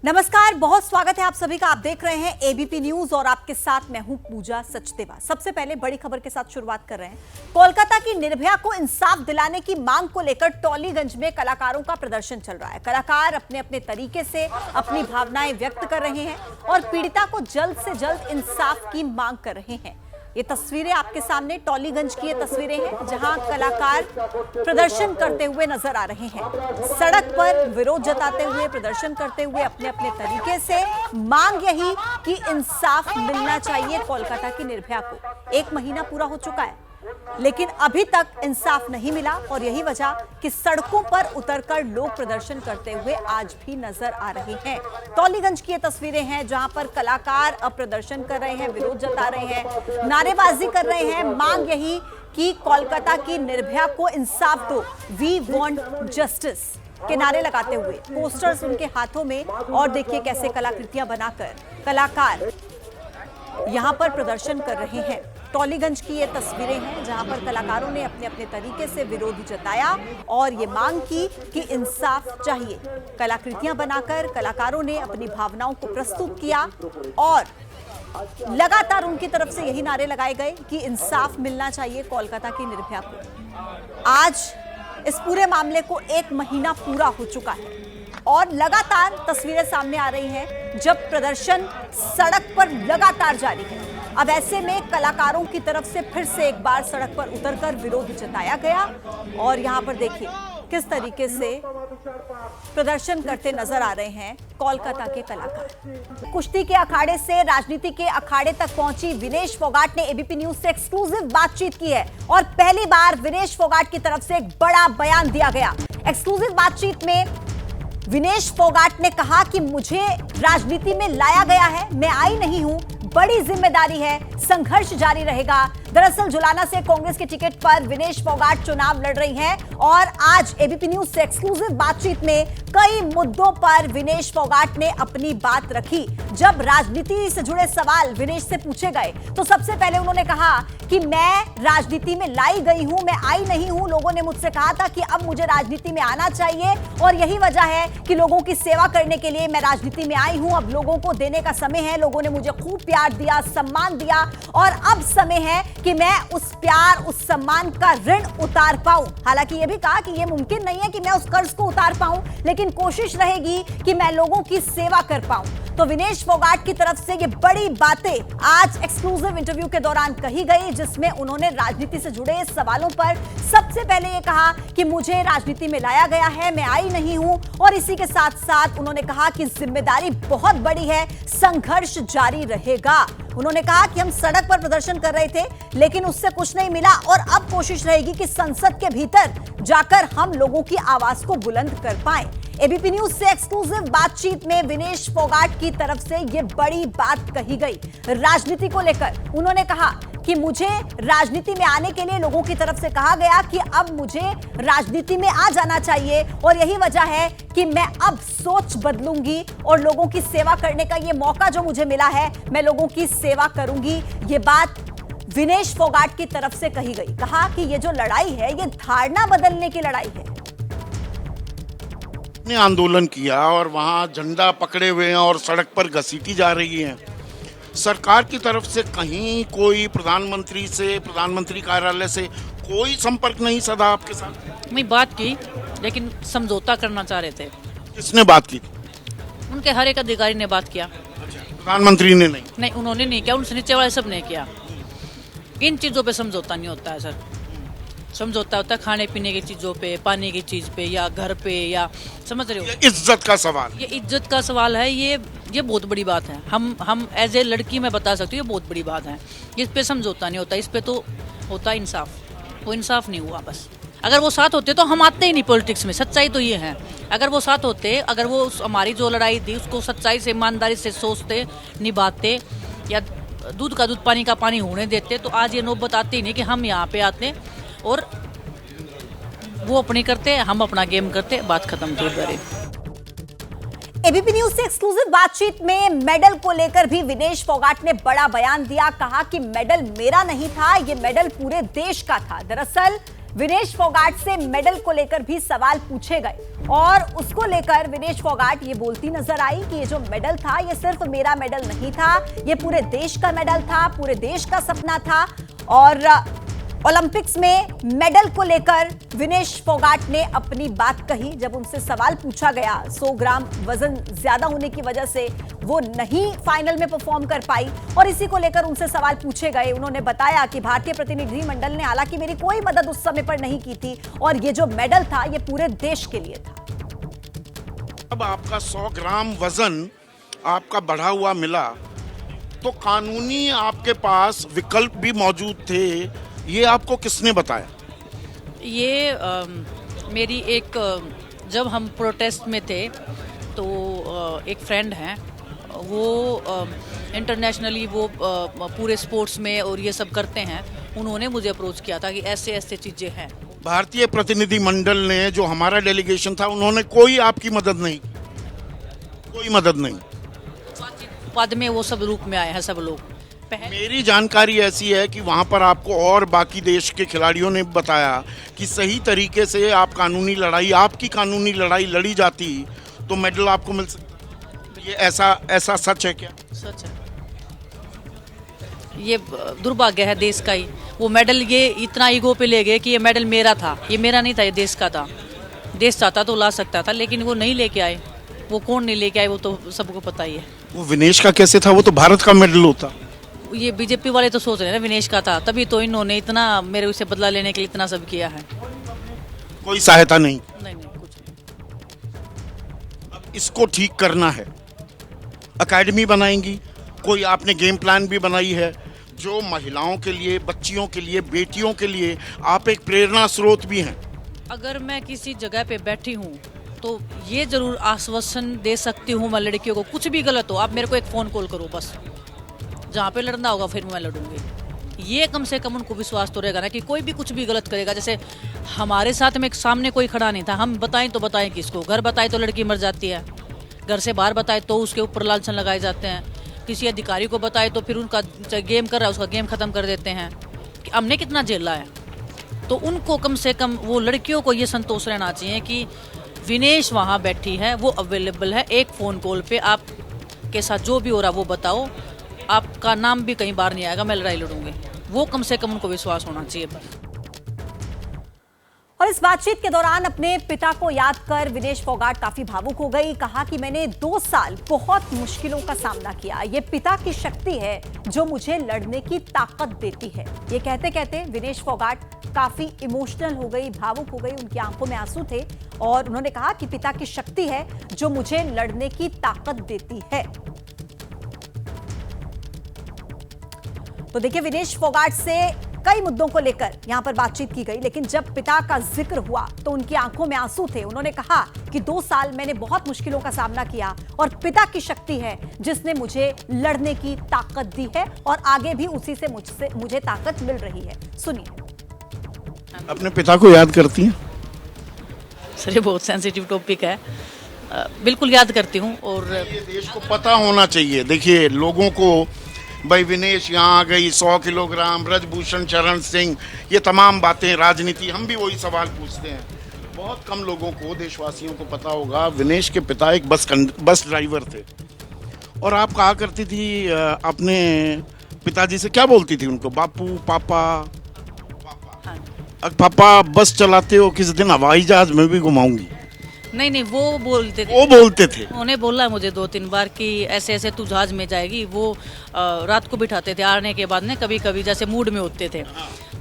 नमस्कार, बहुत स्वागत है आप सभी का। आप देख रहे हैं एबीपी न्यूज और आपके साथ मैं हूं पूजा सचदेवा। सबसे पहले बड़ी खबर के साथ शुरुआत कर रहे हैं। कोलकाता की निर्भया को इंसाफ दिलाने की मांग को लेकर टॉलीगंज में कलाकारों का प्रदर्शन चल रहा है। कलाकार अपने अपने तरीके से अपनी भावनाएं व्यक्त कर रहे हैं और पीड़िता को जल्द से जल्द इंसाफ की मांग कर रहे हैं। ये तस्वीरें आपके सामने टॉलीगंज की ये तस्वीरें हैं जहां कलाकार प्रदर्शन करते हुए नजर आ रहे हैं। सड़क पर विरोध जताते हुए, प्रदर्शन करते हुए अपने अपने तरीके से मांग यही कि इंसाफ मिलना चाहिए कोलकाता की निर्भया को। 1 महीना पूरा हो चुका है लेकिन अभी तक इंसाफ नहीं मिला और यही वजह कि सड़कों पर उतरकर लोग प्रदर्शन करते हुए आज भी नजर आ रहे हैं। टॉलीगंज की ये तस्वीरें हैं जहां पर कलाकार अब प्रदर्शन कर रहे हैं, विरोध जता रहे हैं, नारेबाजी कर रहे हैं। मांग यही कि कोलकाता की निर्भया को इंसाफ दो, वी वांट जस्टिस के नारे लगाते हुए पोस्टर्स उनके हाथों में। और देखिए कैसे कलाकृतियां बनाकर कलाकार यहां पर प्रदर्शन कर रहे हैं। टॉलीगंज की ये तस्वीरें हैं जहां पर कलाकारों ने अपने अपने तरीके से विरोध जताया और ये मांग की कि इंसाफ चाहिए। कलाकृतियां बनाकर कलाकारों ने अपनी भावनाओं को प्रस्तुत किया और लगातार उनकी तरफ से यही नारे लगाए गए कि इंसाफ मिलना चाहिए कोलकाता की निर्भया को। आज इस पूरे मामले को 1 महीना पूरा हो चुका है और लगातार तस्वीरें सामने आ रही हैं जब प्रदर्शन सड़क पर लगातार जारी है। अब ऐसे में कलाकारों की तरफ से फिर से एक बार सड़क पर उतरकर विरोध जताया गया और यहां पर देखिए किस तरीके से प्रदर्शन करते नजर आ रहे हैं कोलकाता के कलाकार। कुश्ती के अखाड़े से राजनीति के अखाड़े तक पहुंची विनेश फोगाट ने एबीपी न्यूज से एक्सक्लूसिव बातचीत की है और पहली बार विनेश फोगाट की तरफ से एक बड़ा बयान दिया गया। एक्सक्लूसिव बातचीत में विनेश फोगाट ने कहा कि मुझे राजनीति में लाया गया है, मैं आई नहीं हूं, बड़ी जिम्मेदारी है, संघर्ष जारी रहेगा। दरअसल जुलाना से कांग्रेस के टिकट पर विनेश फोगाट चुनाव लड़ रही हैं और आज एबीपी न्यूज से एक्सक्लूसिव बातचीत में कई मुद्दों पर विनेश फोगाट ने अपनी बात रखी। जब राजनीति से जुड़े सवाल विनेश से पूछे गए तो सबसे पहले उन्होंने कहा कि मैं राजनीति में लाई गई हूं, मैं आई नहीं हूं। लोगों ने मुझसे कहा था कि अब मुझे राजनीति में आना चाहिए और यही वजह है कि लोगों की सेवा करने के लिए मैं राजनीति में आई हूं। अब लोगों को देने का समय है, लोगों ने मुझे खूब प्यार दिया, सम्मान दिया और अब समय है कि मैं उस प्यार, उस सम्मान का ऋण उतार पाऊं। हालांकि यह भी कहा कि यह मुमकिन नहीं है कि मैं उस कर्ज को उतार पाऊं, लेकिन कोशिश रहेगी कि मैं लोगों की सेवा कर पाऊं। तो विनेश फोगाट की तरफ से ये बड़ी बातें आज एक्सक्लूसिव इंटरव्यू के दौरान कही गई जिसमें उन्होंने राजनीति से जुड़े सवालों पर सबसे पहले ये कहा कि मुझे राजनीति में लाया गया है, मैं आई नहीं हूं और इसी के साथ साथ उन्होंने कहा कि जिम्मेदारी बहुत बड़ी है, संघर्ष जारी रहेगा। उन्होंने कहा कि हम सड़क पर प्रदर्शन कर रहे थे लेकिन उससे कुछ नहीं मिला और अब कोशिश रहेगी कि संसद के भीतर जाकर हम लोगों की आवाज को बुलंद कर पाएं। एबीपी न्यूज से एक्सक्लूसिव बातचीत में विनेश फोगाट की तरफ से ये बड़ी बात कही गई राजनीति को लेकर। उन्होंने कहा कि मुझे राजनीति में आने के लिए लोगों की तरफ से कहा गया कि अब मुझे राजनीति में आ जाना चाहिए और यही वजह है कि मैं अब सोच बदलूंगी और लोगों की सेवा करने का ये मौका जो मुझे मिला है, मैं लोगों की सेवा करूंगी। ये बात विनेश फोगाट की तरफ से कही गई। कहा कि ये जो लड़ाई है ये धारणा बदलने की लड़ाई है। ने आंदोलन किया और वहां झंडा पकड़े हुए हैं और सड़क पर घसीटी जा रही हैं। सरकार की तरफ से कहीं कोई प्रधानमंत्री से, प्रधानमंत्री कार्यालय से कोई संपर्क नहीं सदा आपके साथ? मैं बात की लेकिन समझौता करना चाह रहे थे। किसने बात की? उनके हर एक अधिकारी ने बात किया। प्रधानमंत्री ने नहीं? उन्होंने नहीं किया, उनसे नीचे वाले सब ने किया। इन चीज़ों पे समझौता नहीं होता है सर। समझौता होता है खाने पीने की चीज़ों पे, पानी की चीज़ पे या घर पे, या समझ रहे हो? ये इज्जत का सवाल, ये इज्जत का सवाल है। ये बहुत बड़ी बात है। हम एज ए लड़की मैं बता सकती हूँ ये बहुत बड़ी बात है। इस पे समझौता नहीं होता, इस पे तो होता इंसाफ। वो इंसाफ नहीं हुआ बस। अगर वो साथ होते तो हम आते ही नहीं पॉलिटिक्स में। सच्चाई तो ये है। अगर वो साथ होते, अगर वो हमारी जो लड़ाई थी उसको सच्चाई से, ईमानदारी से सोचते, निभाते या दूध का दूध पानी का पानी होने देते तो आज ये नौबत आती ही नहीं कि हम यहाँ पे आते और वो अपनी करते, हम अपना गेम करते, बात खत्म थी। एबीपी न्यूज से एक्सक्लूसिव बातचीत में मेडल को लेकर भी विनेश फोगाट ने बड़ा बयान दिया। कहा कि मेडल मेरा नहीं था, ये मेडल पूरे देश का था। दरअसल विनेश फोगाट से मेडल को लेकर भी सवाल पूछे गए और उसको लेकर विनेश फोगाट ये बोलती नजर आई कि ये जो मेडल था ये सिर्फ मेरा मेडल नहीं था, ये पूरे देश का मेडल था, पूरे देश का सपना था। और ओलंपिक्स में मेडल को लेकर विनेश फोगाट ने अपनी बात कही जब उनसे सवाल पूछा गया। 100 ग्राम वजन ज्यादा होने की वजह से वो नहीं फाइनल में परफॉर्म कर पाई और इसी को लेकर उनसे सवाल पूछे गए। उन्होंने बताया कि भारतीय प्रतिनिधिमंडल ने हालांकि मेरी कोई मदद उस समय पर नहीं की थी और ये जो मेडल था ये पूरे देश के लिए था। अब आपका 100 ग्राम वजन आपका बढ़ा हुआ मिला तो कानूनी आपके पास विकल्प भी मौजूद थे, ये आपको किसने बताया? ये मेरी एक जब हम प्रोटेस्ट में थे तो एक फ्रेंड हैं वो इंटरनेशनली वो पूरे स्पोर्ट्स में और ये सब करते हैं, उन्होंने मुझे अप्रोच किया था कि ऐसे ऐसे चीज़ें हैं। भारतीय प्रतिनिधिमंडल ने जो हमारा डेलीगेशन था उन्होंने कोई आपकी मदद नहीं, कोई मदद नहीं। बाद में वो सब रूप में आए हैं सब लोग। मेरी जानकारी ऐसी है कि वहां पर आपको और बाकी देश के खिलाड़ियों ने बताया कि सही तरीके से आप कानूनी लड़ाई, आपकी कानूनी लड़ाई लड़ी जाती तो मेडल आपको मिल सकता। ये ऐसा सच है क्या? सच है। ये दुर्भाग्य है देश का ही। वो मेडल ये इतना ईगो पे ले गए कि ये मेडल मेरा था, ये मेरा नहीं था, ये देश का था। देश चाहता तो ला सकता था लेकिन वो नहीं लेके आए। वो कौन नहीं लेके आए वो तो सबको पता ही है। वो विनेश का कैसे था? वो तो भारत का मेडल होता। ये बीजेपी वाले तो सोच रहे हैं ना विनेश का था, तभी तो इन्होंने इतना मेरे उसे बदला लेने के लिए इतना सब किया है। कोई सहायता नहीं? नहीं कुछ नहीं। अब इसको ठीक करना है, अकेडमी बनाएंगी, कोई आपने गेम प्लान भी बनाई है जो महिलाओं के लिए, बच्चियों के लिए, बेटियों के लिए आप एक प्रेरणा स्रोत भी हैं। अगर मैं किसी जगह पे बैठी हूँ तो ये जरूर आश्वासन दे सकती हूँ मैं लड़कियों को, कुछ भी गलत हो आप मेरे को एक फ़ोन कॉल करो बस, जहाँ पे लड़ना होगा फिर मैं लड़ूंगी। ये कम से कम उनको विश्वास तो रहेगा ना कि कोई भी कुछ भी गलत करेगा। जैसे हमारे साथ में सामने कोई खड़ा नहीं था, हम बताएं तो बताएं किसको? घर बताए तो लड़की मर जाती है, घर से बाहर बताए तो उसके ऊपर लांछन लगाए जाते हैं, किसी अधिकारी को बताए तो फिर उनका गेम कर रहा है उसका गेम ख़त्म कर देते हैं। कि हमने कितना झेला है। तो उनको कम से कम वो लड़कियों को ये संतोष रहना चाहिए कि विनेश वहाँ बैठी है, वो अवेलेबल है, एक फ़ोन कॉल पे आप के साथ जो भी हो रहा वो बताओ, आपका नाम भी कहीं बाहर नहीं आएगा, मैं लड़ाई लड़ूंगी। वो कम से कम उनको विश्वास होना चाहिए बस। और इस बातचीत के दौरान अपने पिता को याद कर विनेश फोगाट काफी भावुक हो गई। कहा कि मैंने 2 साल बहुत मुश्किलों का सामना किया, ये पिता की शक्ति है जो मुझे लड़ने की ताकत देती है। ये कहते कहते विनेश फोगाट काफी इमोशनल हो गई, भावुक हो गई, उनकी आंखों में आंसू थे और उन्होंने कहा कि पिता की शक्ति है जो मुझे लड़ने की ताकत देती है। तो देखिए विनेश फोगाट से कई मुद्दों को लेकर यहां पर बातचीत की गई, लेकिन जब पिता का जिक्र हुआ तो उनकी आंखों में आंसू थे। उन्होंने कहा कि 2 साल मैंने बहुत मुश्किलों का सामना किया और पिता की शक्ति है जिसने मुझे लड़ने की ताकत दी है और आगे भी उसी से मुझे ताकत मिल रही है। सुनिए। अपने पिता को याद करती हैं? सर ये बहुत सेंसिटिव टॉपिक है, बिल्कुल याद करती हूँ। और ये देश को पता होना चाहिए। देखिए लोगों को भाई विनेश यहाँ आ गई, 100 किलोग्राम, ब्रजभूषण शरण सिंह, ये तमाम बातें राजनीति, हम भी वही सवाल पूछते हैं। बहुत कम लोगों को, देशवासियों को पता होगा विनेश के पिता एक बस ड्राइवर थे और आप कहा करती थी अपने पिताजी से, क्या बोलती थी उनको? बापू, पापा। अब पापा बस चलाते हो, किस दिन हवाई जहाज में भी घुमाऊंगी। नहीं वो बोलते थे। वो बोलते थे। उन्होंने बोला मुझे 2-3 बार कि ऐसे ऐसे तू जहाज में जाएगी। वो रात को बिठाते थे, आने के बाद ने कभी कभी जैसे मूड में होते थे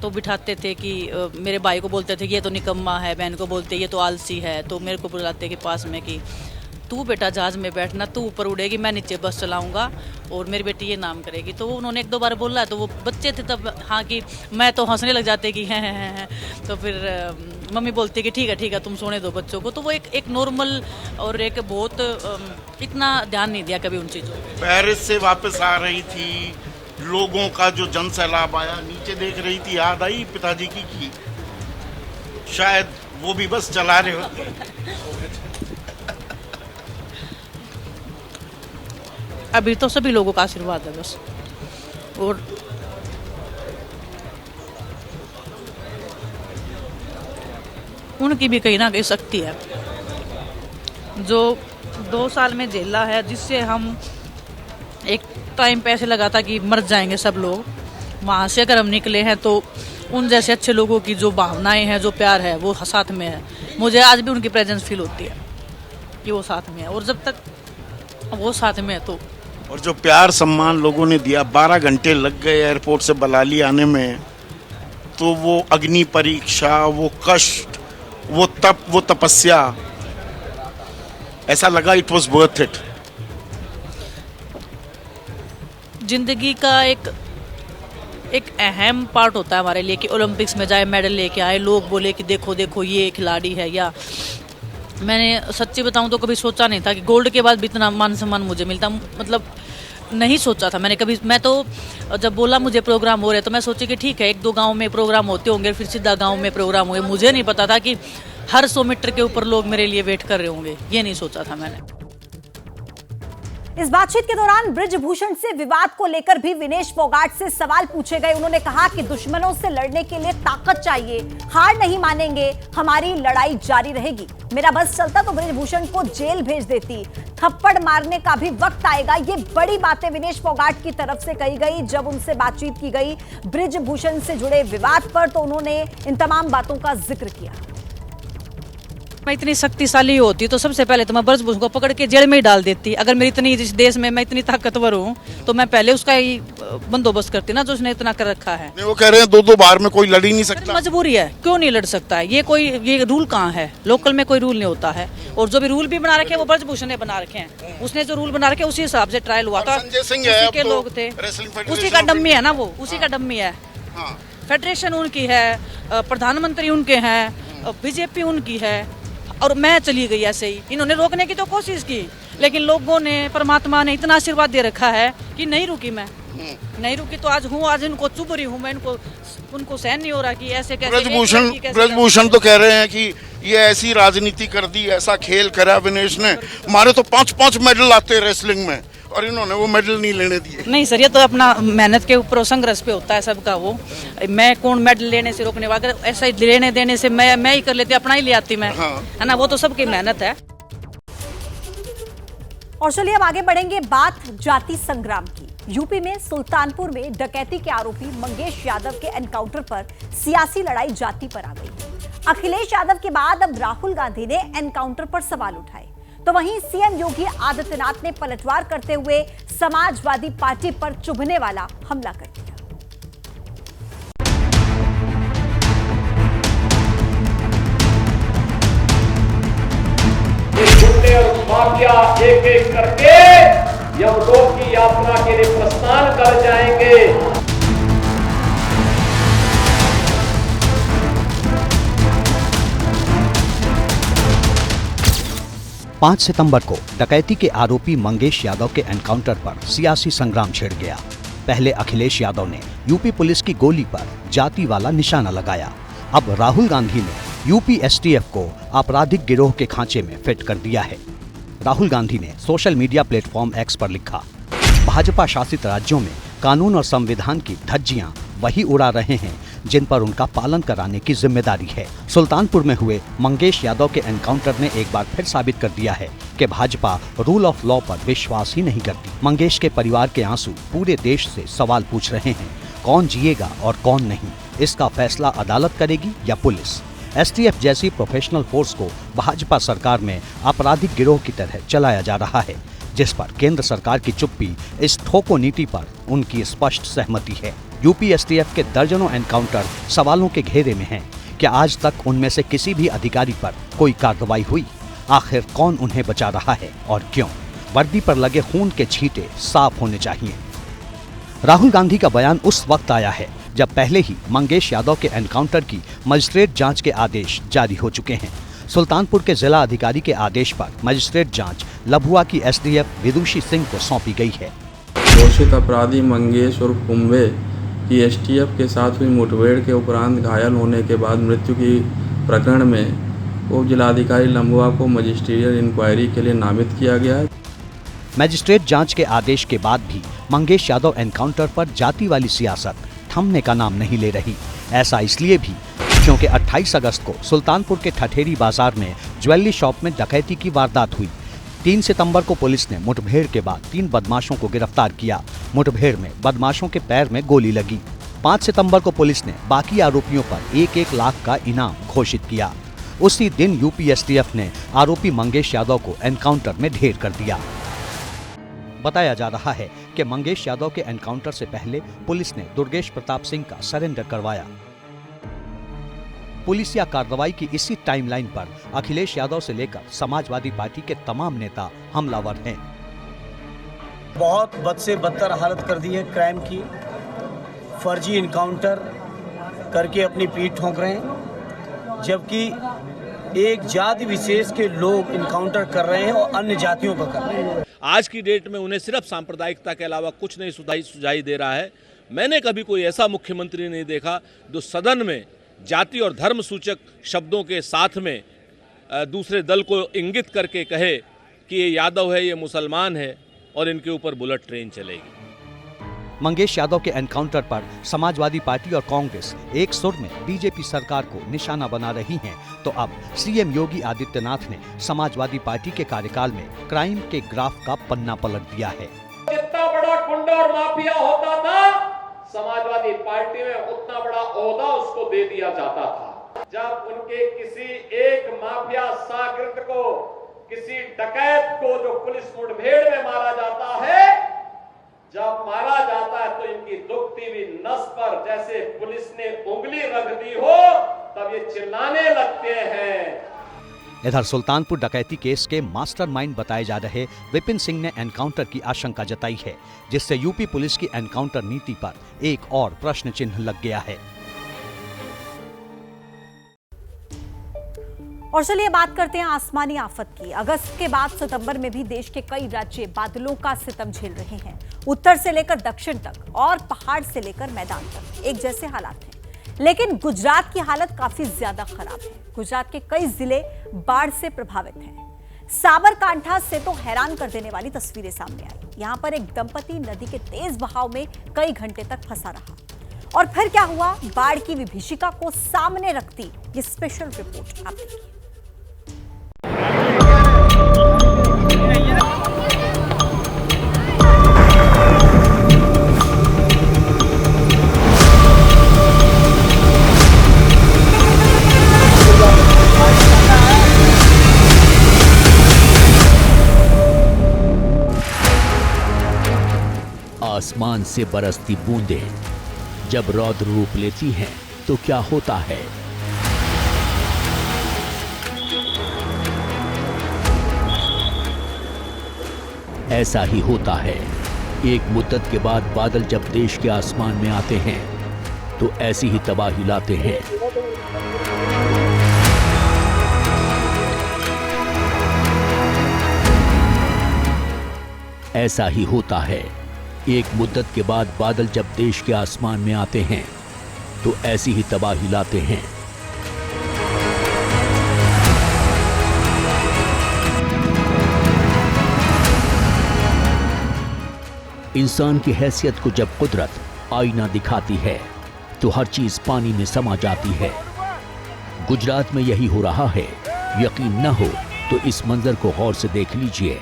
तो बिठाते थे कि मेरे भाई को बोलते थे कि ये तो निकम्मा है, बहन को बोलते ये तो आलसी है, तो मेरे को बुलाते कि पास में कि तू बेटा जहाज में बैठना, तू ऊपर उड़ेगी, मैं नीचे बस चलाऊंगा और मेरी बेटी ये नाम करेगी। तो उन्होंने 1-2 बार बोला तो वो बच्चे थे तब, हाँ कि मैं तो हंसने लग जाते कि हैं। तो फिर मम्मी बोलती कि ठीक है तुम सोने दो बच्चों को। तो वो एक नॉर्मल और एक बहुत इतना ध्यान नहीं दिया कभी उन चीज़ों पर। पेरिस से वापस आ रही थी, लोगों का जो जन सैलाब आया, नीचे देख रही थी, याद आई पिताजी की शायद वो भी बस चला रहे होते। अभी तो सभी लोगों का आशीर्वाद है बस। और उनकी भी कहीं ना कहीं शक्ति है। जो 2 साल में झेला है, जिससे हम एक टाइम पे ऐसे लगा था कि मर जाएंगे सब लोग, वहाँ से अगर हम निकले हैं तो उन जैसे अच्छे लोगों की जो भावनाएं हैं, जो प्यार है, वो साथ में है। मुझे आज भी उनकी प्रेजेंस फील होती है कि वो साथ में है, और जब तक वो साथ में है तो। और जो प्यार सम्मान लोगों ने दिया, 12 घंटे लग गए एयरपोर्ट से बलाली आने में, तो वो अग्नि परीक्षा, वो कष्ट, वो तप, वो तपस्या, ऐसा लगा इट वॉज वर्थ इट। जिंदगी का एक अहम पार्ट होता है हमारे लिए कि ओलंपिक्स में जाए, मेडल लेके आए, लोग बोले कि देखो देखो ये खिलाड़ी है। या मैंने सच्ची बताऊं तो कभी सोचा नहीं था कि गोल्ड के बाद भी इतना मान सम्मान मुझे मिलता, मतलब नहीं सोचा था मैंने कभी। मैं तो जब बोला मुझे प्रोग्राम हो रहे तो मैं सोची कि ठीक है, 1-2 गांव में प्रोग्राम होते होंगे, फिर सीधा गांव में प्रोग्राम हुए। मुझे नहीं पता था कि हर 100 मीटर के ऊपर लोग मेरे लिए वेट कर रहे होंगे, ये नहीं सोचा था मैंने। इस बातचीत के दौरान बृजभूषण से विवाद को लेकर भी विनेश फोगाट से सवाल पूछे गए। उन्होंने कहा कि दुश्मनों से लड़ने के लिए ताकत चाहिए, हार नहीं मानेंगे, हमारी लड़ाई जारी रहेगी। मेरा बस चलता तो बृजभूषण को जेल भेज देती, थप्पड़ मारने का भी वक्त आएगा। ये बड़ी बातें विनेश फोगाट की तरफ से कही गई जब उनसे बातचीत की गई बृजभूषण से जुड़े विवाद पर, तो उन्होंने इन तमाम बातों का जिक्र किया। मैं इतनी शक्तिशाली होती तो सबसे पहले तो मैं बृजभूषण को पकड़ के जेल में ही डाल देती। अगर मेरी इतनी, इस देश में मैं इतनी ताकतवर हूँ तो मैं पहले उसका ही बंदोबस्त करती ना, जो उसने इतना कर रखा है। वो कह रहे हैं 2-2 बार में कोई लड़ ही नहीं सकता। मजबूरी है, क्यों नहीं लड़ सकता है? ये रूल कहाँ है? लोकल में कोई रूल नहीं होता है, और जो भी रूल भी बना रखे हैं वो बृजभूषण ने बना रखे हैं। उसने जो रूल बना रखे उसी हिसाब से ट्रायल हुआ था, उसी के लोग थे, उसी का डम्मी है ना, वो उसी का डम्मी है। फेडरेशन उनकी है, प्रधानमंत्री उनके हैं, बीजेपी उनकी है, और मैं चली गई ऐसे ही। इन्होंने रोकने की तो कोशिश की, लेकिन लोगों ने, परमात्मा ने इतना आशीर्वाद दे रखा है कि नहीं रुकी। मैं नहीं रुकी तो आज हूँ, आज इनको चुभ रही हूँ मैं। उनको सहन नहीं हो रहा कि ऐसे कैसे। बृजभूषण तो कह रहे हैं कि ये ऐसी राजनीति कर दी, ऐसा खेल करा विनेश ने, हमारे तो 5-5 मेडल आते रेसलिंग में, और इन्होंने वो मेडल नहीं लेने दिए। नहीं सर, ये तो अपना मेहनत के ऊपर संघर्ष पे होता है सबका। वो मैं कौन मेडल लेने से रोकने वाला, ऐसा ही लेने देने से मैं ही कर लेती, अपना ही ले आती मैं, है ना। वो तो सबकी मेहनत है। और चलिए अब आगे बढ़ेंगे बात जाति संग्राम की। यूपी में सुल्तानपुर में डकैती के आरोपी मंगेश यादव के एनकाउंटर पर सियासी लड़ाई जाति पर आ गई। अखिलेश यादव के बाद अब राहुल गांधी ने एनकाउंटर पर सवाल उठाए, तो वहीं सीएम योगी आदित्यनाथ ने पलटवार करते हुए समाजवादी पार्टी पर चुभने वाला हमला कर दिया। गुंडे और माफिया एक एक करके यमलोक की यात्रा के लिए प्रस्थान कर जाएंगे। 5 सितंबर को डकैती के आरोपी मंगेश यादव के एनकाउंटर पर सियासी संग्राम छिड़ गया। पहले अखिलेश यादव ने यूपी पुलिस की गोली पर जाति वाला निशाना लगाया। अब राहुल गांधी ने यूपी एसटीएफ को आपराधिक गिरोह के खांचे में फिट कर दिया है। राहुल गांधी ने सोशल मीडिया प्लेटफॉर्म एक्स पर लिखा, भाजपा शासित राज्यों में कानून और संविधान की धज्जियां वही उड़ा रहे हैं जिन पर उनका पालन कराने की जिम्मेदारी है। सुल्तानपुर में हुए मंगेश यादव के एनकाउंटर ने एक बार फिर साबित कर दिया है कि भाजपा रूल ऑफ लॉ पर विश्वास ही नहीं करती। मंगेश के परिवार के आंसू पूरे देश से सवाल पूछ रहे हैं, कौन जिएगा और कौन नहीं, इसका फैसला अदालत करेगी या पुलिस। एसटीएफ जैसी प्रोफेशनल फोर्स को भाजपा सरकार में आपराधिक गिरोह की तरह चलाया जा रहा है, जिस पर केंद्र सरकार की चुप्पी, इस ठोको नीति पर उनकी स्पष्ट सहमति है। यूपी एसटीएफ के दर्जनों एनकाउंटर सवालों के घेरे में हैं। क्या आज तक उनमें से किसी भी अधिकारी पर कोई कार्रवाई हुई? आखिर कौन उन्हें बचा रहा है और क्यों? वर्दी पर लगे खून के छींटे साफ होने चाहिए। राहुल गांधी का बयान उस वक्त आया है जब पहले ही मंगेश यादव के एनकाउंटर की मजिस्ट्रेट जांच के आदेश जारी हो चुके हैं। सुल्तानपुर के जिला अधिकारी के आदेश पर मजिस्ट्रेट जांच लभुआ की एसडीएफ विदुषी सिंह को सौंपी गई है। घोषित अपराधी मंगेश और कुंभे की एसटीएफ के साथ हुई मुठभेड़ के उपरांत घायल होने के बाद मृत्यु की प्रकरण में उप जिलाधिकारी लम्बुआ को मजिस्ट्रियल इंक्वायरी के लिए नामित किया गया है। मजिस्ट्रेट जांच के आदेश के बाद भी मंगेश यादव एनकाउंटर पर जाति वाली सियासत थमने का नाम नहीं ले रही। ऐसा इसलिए भी क्योंकि 28 अगस्त को सुल्तानपुर के ठठेरी बाजार में ज्वेलरी शॉप में डकैती की वारदात हुई। 3 सितंबर को पुलिस ने मुठभेड़ के बाद 3 बदमाशों को गिरफ्तार किया। मुठभेड़ में बदमाशों के पैर में गोली लगी। 5 सितंबर को पुलिस ने बाकी आरोपियों पर 1-1 लाख का इनाम घोषित किया। उसी दिन यूपी एसटीएफ ने आरोपी मंगेश यादव को एनकाउंटर में ढेर कर दिया। बताया जा रहा है कि मंगेश यादव के एनकाउंटर से पहले पुलिस ने दुर्गेश प्रताप सिंह का सरेंडर करवाया। पुलिसिया कार्रवाई की इसी टाइमलाइन पर अखिलेश यादव से लेकर समाजवादी पार्टी के तमाम नेता हमलावर हैं। बहुत बद से बदतर हालत कर दी है क्राइम की। फर्जी इनकाउंटर करके अपनी पीठ ठोक रहे हैं, जबकि एक जाति विशेष के लोग इनकाउंटर कर रहे हैं और अन्य जातियों का कर रहे हैं। आज की डेट में उन्हें सिर्फ सांप्रदायिकता के अलावा कुछ नहीं सुझाई दे रहा है। मैंने कभी कोई ऐसा मुख्यमंत्री नहीं देखा जो सदन में जाति और धर्म सूचक शब्दों के साथ में दूसरे दल को इंगित करके कहे कि ये यादव है, ये मुसलमान है और इनके ऊपर बुलेट ट्रेन चलेगी। मंगेश यादव के एनकाउंटर पर समाजवादी पार्टी और कांग्रेस एक सुर में बीजेपी सरकार को निशाना बना रही हैं, तो अब सीएम योगी आदित्यनाथ ने समाजवादी पार्टी के कार्यकाल में क्राइम के ग्राफ का पन्ना पलट दिया है। जितना बड़ा गुंडा और माफिया होता था, समाजवादी पार्टी में उतना बड़ा ओहदा उसको दे दिया जाता था। जब उनके किसी एक माफिया शागिर्द को, किसी डकैत को जो पुलिस मुठभेड़ में मारा जाता है, जब मारा जाता है तो इनकी दुखती हुई नस पर जैसे पुलिस ने उंगली रख दी हो, तब ये चिल्लाने लगते हैं। इधर सुल्तानपुर डकैती केस के मास्टरमाइंड बताए जा रहे विपिन सिंह ने एनकाउंटर की आशंका जताई है, जिससे यूपी पुलिस की एनकाउंटर नीति पर एक और प्रश्न चिन्ह लग गया है। और चलिए बात करते हैं आसमानी आफत की। अगस्त के बाद सितंबर में भी देश के कई राज्य बादलों का सितम झेल रहे हैं। उत्तर से लेकर दक्षिण तक और पहाड़ से लेकर मैदान तक एक जैसे हालात हैं। लेकिन गुजरात की हालत काफी ज्यादा खराब है। गुजरात के कई जिले बाढ़ से प्रभावित हैं। साबरकांठा से तो हैरान कर देने वाली तस्वीरें सामने आई। यहां पर एक दंपति नदी के तेज बहाव में कई घंटे तक फंसा रहा। और फिर क्या हुआ, बाढ़ की विभीषिका को सामने रखती ये स्पेशल रिपोर्ट आप देखिए। आसमान से बरसती बूंदें जब रौद्र रूप लेती हैं तो क्या होता है। ऐसा ही होता है। एक मुद्दत के बाद बादल जब देश के आसमान में आते हैं तो ऐसी ही तबाही लाते हैं। ऐसा ही होता है। एक मुद्दत के बाद बादल जब देश के आसमान में आते हैं तो ऐसी ही तबाही लाते हैं। इंसान की हैसियत को जब कुदरत आईना दिखाती है तो हर चीज पानी में समा जाती है। गुजरात में यही हो रहा है। यकीन न हो तो इस मंजर को गौर से देख लीजिए।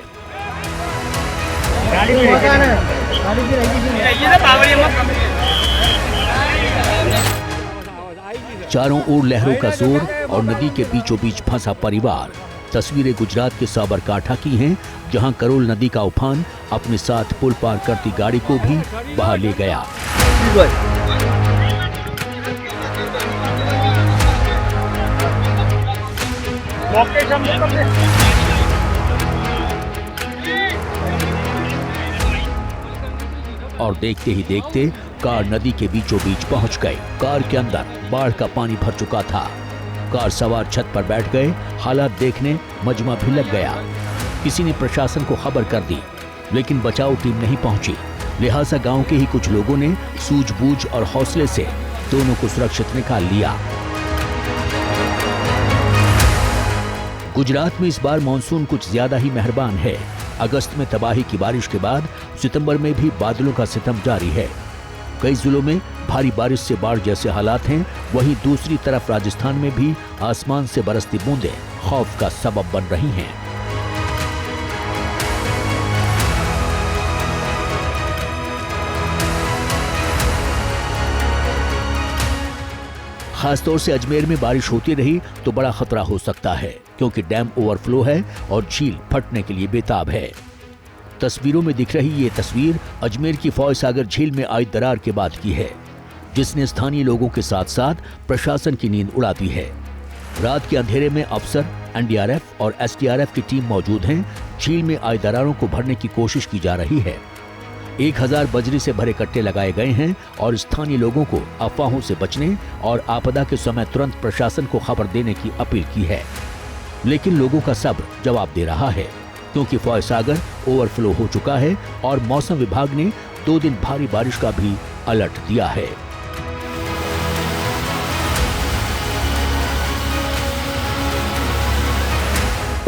चारों ओर लहरों का जोर और नदी के बीचों बीच फंसा परिवार। तस्वीरें गुजरात के साबरकांठा की हैं, जहां करोल नदी का उफान अपने साथ पुल पार करती गाड़ी को भी बहा ले गया। और देखते ही देखते कार नदी के बीचों बीच पहुंच गई। कार के अंदर बाढ़ का पानी भर चुका था। कार सवार छत पर बैठ गए। हालात देखने मजमा भी लग गया। किसी ने प्रशासन को खबर कर दी, लेकिन बचाव टीम नहीं पहुंची। लिहाजा गांव के ही कुछ लोगों ने सूझबूझ और हौसले से दोनों को सुरक्षित निकाल लिया। गुजरात में इस बार मानसून कुछ ज्यादा ही मेहरबान है। अगस्त में तबाही की बारिश के बाद सितंबर में भी बादलों का सितम जारी है। कई जिलों में भारी बारिश से बाढ़ जैसे हालात हैं, वहीं दूसरी तरफ राजस्थान में भी आसमान से बरसती बूंदें खौफ का सबब बन रही हैं। खासतौर से अजमेर में बारिश होती रही तो बड़ा खतरा हो सकता है, क्योंकि डैम ओवरफ्लो है और झील फटने के लिए बेताब है। तस्वीरों में दिख रही ये तस्वीर अजमेर की फौज सागर झील में आई दरार के बाद की है, जिसने स्थानीय लोगों के साथ साथ प्रशासन की नींद उड़ा दी है। रात के अंधेरे में अफसर, एनडीआरएफ और एसडीआरएफ की टीम मौजूद हैं। झील में आई दरारों को भरने की कोशिश की जा रही है। 1000 बजरी से भरे कट्टे लगाए गए हैं और स्थानीय लोगों को अफवाहों से बचने और आपदा के समय तुरंत प्रशासन को खबर देने की अपील की है। लेकिन लोगों का सब्र जवाब दे रहा है, क्योंकि फौज सागर ओवरफ्लो हो चुका है और मौसम विभाग ने 2 दिन भारी बारिश का भी अलर्ट दिया है।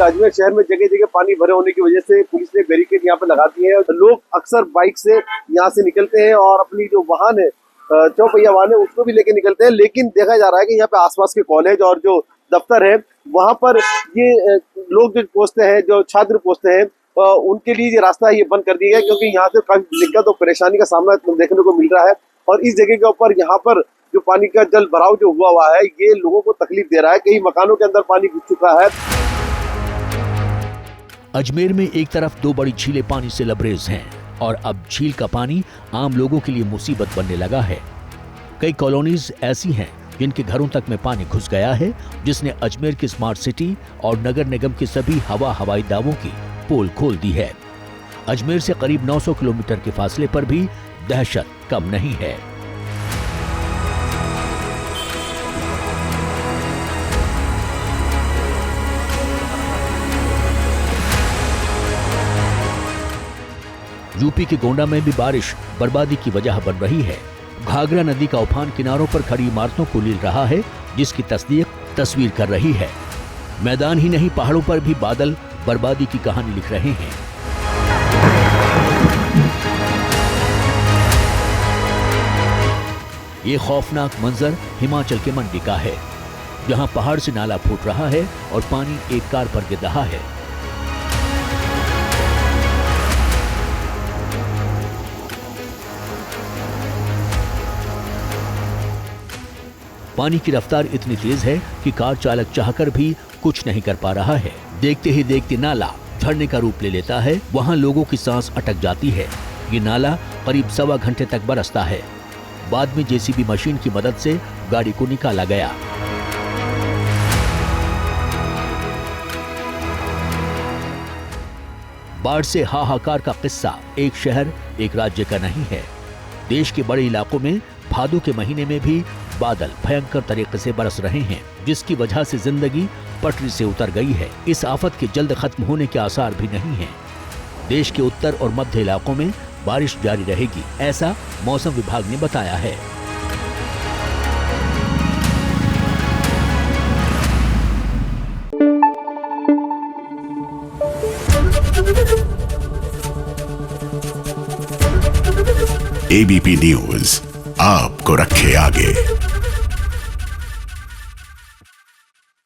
अजमेर शहर में जगह जगह पानी भरे होने की वजह से पुलिस ने बैरिकेड यहाँ पे लगा दिए हैं। लोग अक्सर बाइक से यहाँ से निकलते हैं और अपनी जो वाहन है, चौपहिया वाहन है, उसको भी लेके निकलते हैं। लेकिन देखा जा रहा है कि यहाँ पे आसपास के कॉलेज और जो दफ्तर है वहाँ पर ये लोग जो पहुंचते हैं, जो छात्र पहुंचते हैं, उनके लिए ये रास्ता ये बंद कर दिया गया, क्योंकि यहाँ से काफी दिक्कत और परेशानी का सामना देखने को मिल रहा है। और इस जगह के ऊपर यहाँ पर जो पानी का जल भराव जो हुआ है, ये लोगों को तकलीफ दे रहा है। कई मकानों के अंदर पानी घुस चुका है। अजमेर में एक तरफ 2 बड़ी झीलें पानी से लबरेज हैं और अब झील का पानी आम लोगों के लिए मुसीबत बनने लगा है। कई कॉलोनीज ऐसी हैं जिनके घरों तक में पानी घुस गया है, जिसने अजमेर की स्मार्ट सिटी और नगर निगम के सभी हवाई दावों की पोल खोल दी है। अजमेर से करीब 900 किलोमीटर के फासले पर भी दहशत कम नहीं है। यूपी के गोंडा में भी बारिश बर्बादी की वजह बन रही है। घाघरा नदी का उफान किनारों पर खड़ी इमारतों को लील रहा है, जिसकी तस्वीर कर रही है। मैदान ही नहीं, पहाड़ों पर भी बादल बर्बादी की कहानी लिख रहे हैं। ये खौफनाक मंजर हिमाचल के मंडी का है, जहां पहाड़ से नाला फूट रहा है और पानी एक कार पर गिर रहा है। पानी की रफ्तार इतनी तेज है कि कार चालक चाहकर भी कुछ नहीं कर पा रहा है। देखते ही देखते नाला झरने का रूप ले लेता है। वहां लोगों की सांस अटक जाती है। ये नाला करीब 1.25 घंटे तक बरसता है। बाद में जेसीबी मशीन की मदद से गाड़ी को निकाला गया। बाढ़ से हाहाकार का किस्सा एक शहर, एक राज्य का नहीं है। देश के बड़े इलाकों में भादों के महीने में भी बादल भयंकर तरीके से बरस रहे हैं, जिसकी वजह से जिंदगी पटरी से उतर गई है। इस आफत के जल्द खत्म होने के आसार भी नहीं हैं। देश के उत्तर और मध्य इलाकों में बारिश जारी रहेगी, ऐसा मौसम विभाग ने बताया है। एबीपी न्यूज आपको रखे आगे।